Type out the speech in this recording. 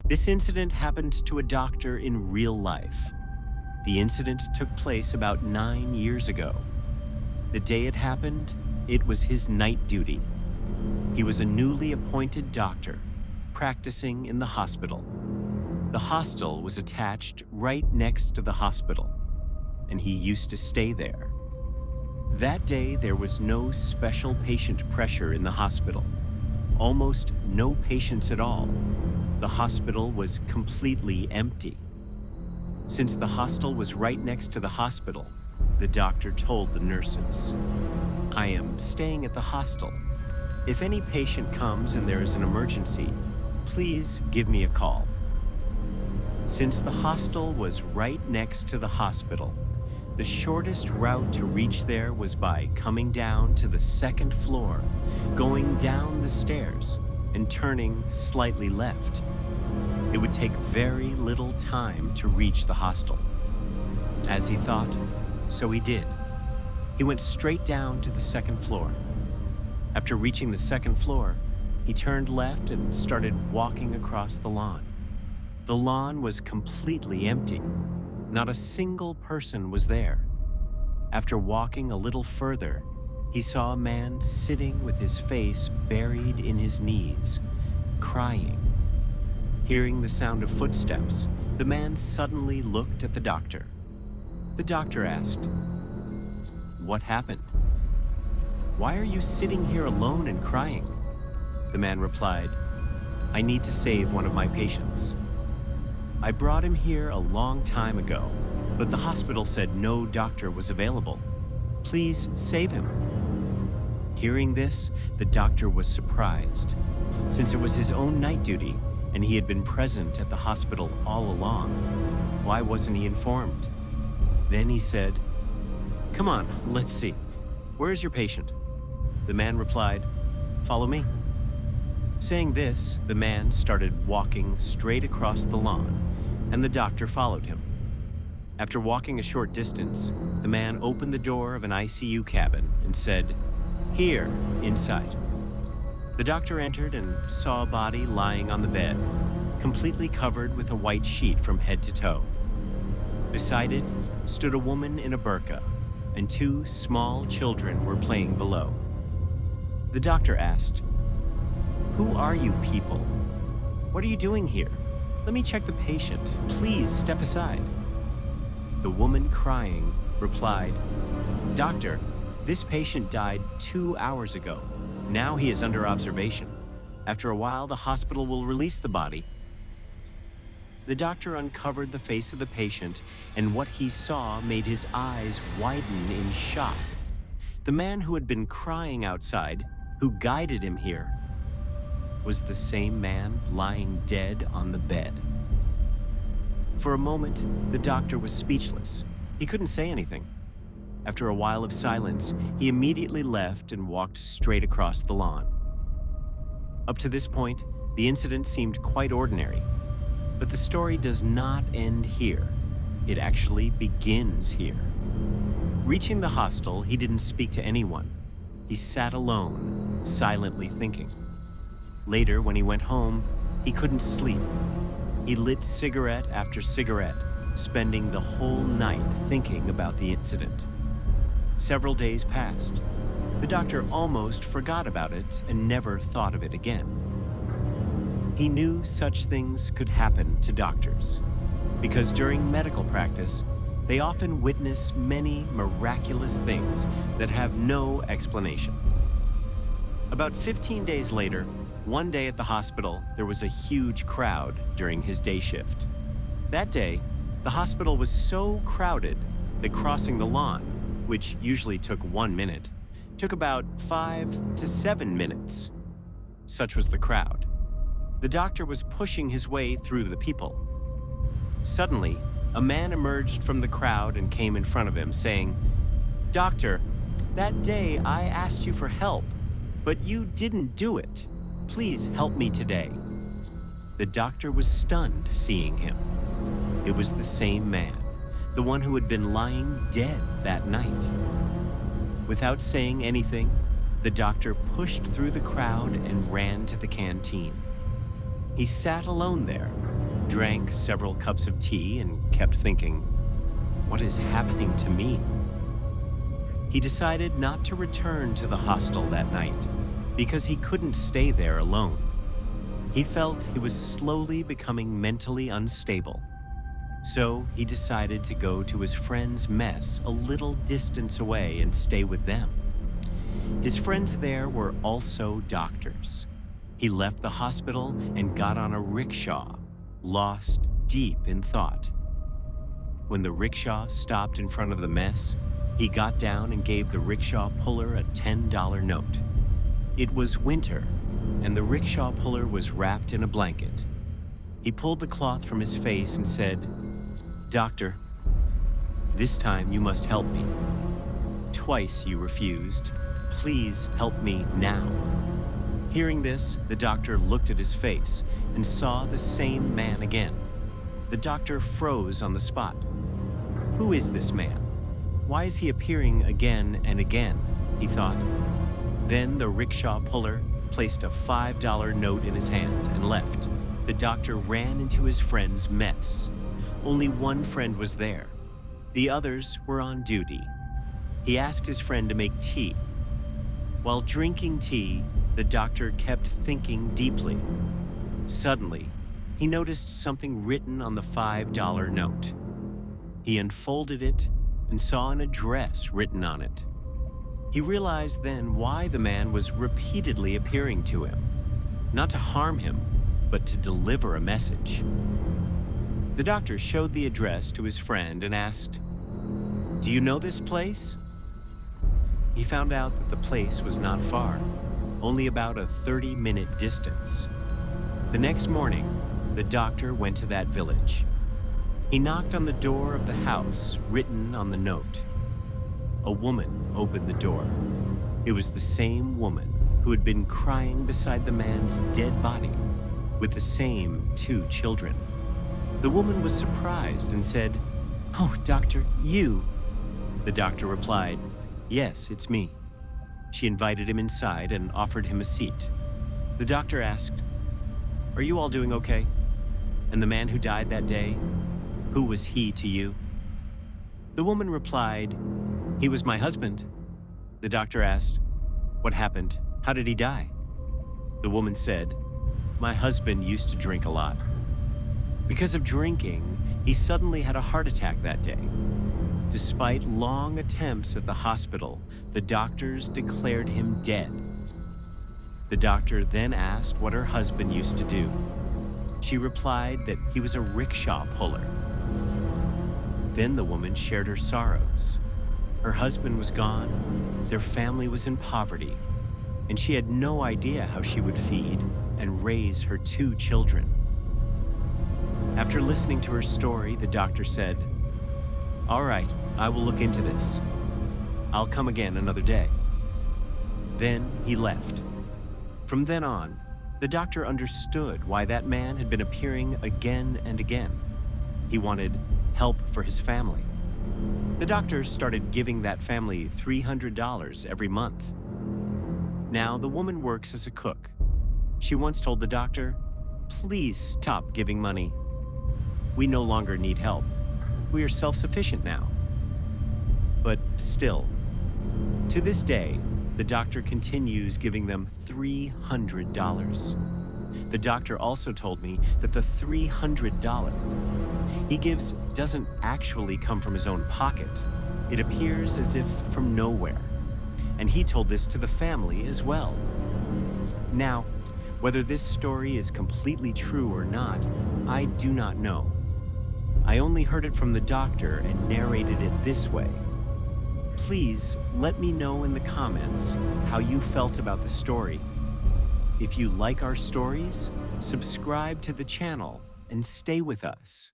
This incident happened to a doctor in real life. The incident took place about 9 years ago. The day it happened, it was his night duty. He was a newly appointed doctor, practicing in the hospital. The hostel was attached right next to the hospital, and he used to stay there. That day, there was no special patient pressure in the hospital. Almost no patients at all. The hospital was completely empty. Since the hostel was right next to the hospital, the doctor told the nurses, "I am staying at the hostel. If any patient comes and there is an emergency, please give me a call." Since the hostel was right next to the hospital, the shortest route to reach there was by coming down to the second floor, going down the stairs, and turning slightly left. It would take very little time to reach the hostel. As he thought, so he did. He went straight down to the second floor. After reaching the second floor, he turned left and started walking across the lawn. The lawn was completely empty. Not a single person was there. After walking a little further, he saw a man sitting with his face buried in his knees, crying. Hearing the sound of footsteps, the man suddenly looked at the doctor. The doctor asked, "What happened? Why are you sitting here alone and crying?" The man replied, "I need to save one of my patients. I brought him here a long time ago, but the hospital said no doctor was available. Please save him." Hearing this, the doctor was surprised. Since it was his own night duty and he had been present at the hospital all along, why wasn't he informed? Then he said, "Come on, let's see. Where is your patient?" The man replied, "Follow me." Saying this, the man started walking straight across the lawn, and the doctor followed him. After walking a short distance, the man opened the door of an ICU cabin and said, "Here, inside." The doctor entered and saw a body lying on the bed, completely covered with a white sheet from head to toe. Beside it stood a woman in a burqa, and 2 small children were playing below. The doctor asked, "Who are you people? What are you doing here? Let me check the patient. Please step aside." The woman, crying, replied, "Doctor, this patient died 2 hours ago. Now he is under observation. After a while, the hospital will release the body." The doctor uncovered the face of the patient, and what he saw made his eyes widen in shock. The man who had been crying outside, who guided him here, was the same man lying dead on the bed. For a moment, the doctor was speechless. He couldn't say anything. After a while of silence, he immediately left and walked straight across the lawn. Up to this point, the incident seemed quite ordinary. But the story does not end here. It actually begins here. Reaching the hostel, he didn't speak to anyone. He sat alone, silently thinking. Later, when he went home, he couldn't sleep. He lit cigarette after cigarette, spending the whole night thinking about the incident. Several days passed. The doctor almost forgot about it and never thought of it again. He knew such things could happen to doctors, because during medical practice, they often witness many miraculous things that have no explanation. About 15 days later, one day at the hospital, there was a huge crowd during his day shift. That day, the hospital was so crowded that crossing the lawn, which usually took 1 minute, took about 5 to 7 minutes. Such was the crowd. The doctor was pushing his way through the people. Suddenly, a man emerged from the crowd and came in front of him, saying, "Doctor, that day I asked you for help, but you didn't do it. Please help me today." The doctor was stunned seeing him. It was the same man, the one who had been lying dead that night. Without saying anything, the doctor pushed through the crowd and ran to the canteen. He sat alone there, drank several cups of tea, and kept thinking, what is happening to me? He decided not to return to the hostel that night because he couldn't stay there alone. He felt he was slowly becoming mentally unstable. So he decided to go to his friend's mess a little distance away and stay with them. His friends there were also doctors. He left the hospital and got on a rickshaw, lost deep in thought. When the rickshaw stopped in front of the mess, he got down and gave the rickshaw puller a $10 note. It was winter, and the rickshaw puller was wrapped in a blanket. He pulled the cloth from his face and said, "Doctor, this time you must help me. Twice you refused. Please help me now." Hearing this, the doctor looked at his face and saw the same man again. The doctor froze on the spot. Who is this man? Why is he appearing again and again? He thought. Then the rickshaw puller placed a $5 note in his hand and left. The doctor ran into his friend's mess. Only one friend was there. The others were on duty. He asked his friend to make tea. While drinking tea, the doctor kept thinking deeply. Suddenly, he noticed something written on the $5 note. He unfolded it and saw an address written on it. He realized then why the man was repeatedly appearing to him, not to harm him, but to deliver a message. The doctor showed the address to his friend and asked, "Do you know this place?" He found out that the place was not far, only about a 30-minute distance. The next morning, the doctor went to that village. He knocked on the door of the house written on the note. A woman opened the door. It was the same woman who had been crying beside the man's dead body, with the same 2 children. The woman was surprised and said, "Oh, doctor, you?" The doctor replied, "Yes, it's me." She invited him inside and offered him a seat. The doctor asked, "Are you all doing okay? And the man who died that day, who was he to you?" The woman replied, "He was my husband." The doctor asked, "What happened? How did he die?" The woman said, "My husband used to drink a lot. Because of drinking, he suddenly had a heart attack that day. Despite long attempts at the hospital, the doctors declared him dead." The doctor then asked what her husband used to do. She replied that he was a rickshaw puller. Then the woman shared her sorrows. Her husband was gone, their family was in poverty, and she had no idea how she would feed and raise her 2 children. After listening to her story, the doctor said, "All right, I will look into this. I'll come again another day." Then he left. From then on, the doctor understood why that man had been appearing again and again. He wanted help for his family. The doctor started giving that family $300 every month. Now the woman works as a cook. She once told the doctor, "Please stop giving money. We no longer need help. We are self-sufficient now." But still, to this day, the doctor continues giving them $300. The doctor also told me that the $300 he gives doesn't actually come from his own pocket. It appears as if from nowhere. And he told this to the family as well. Now, whether this story is completely true or not, I do not know. I only heard it from the doctor and narrated it this way. Please let me know in the comments how you felt about the story. If you like our stories, subscribe to the channel and stay with us.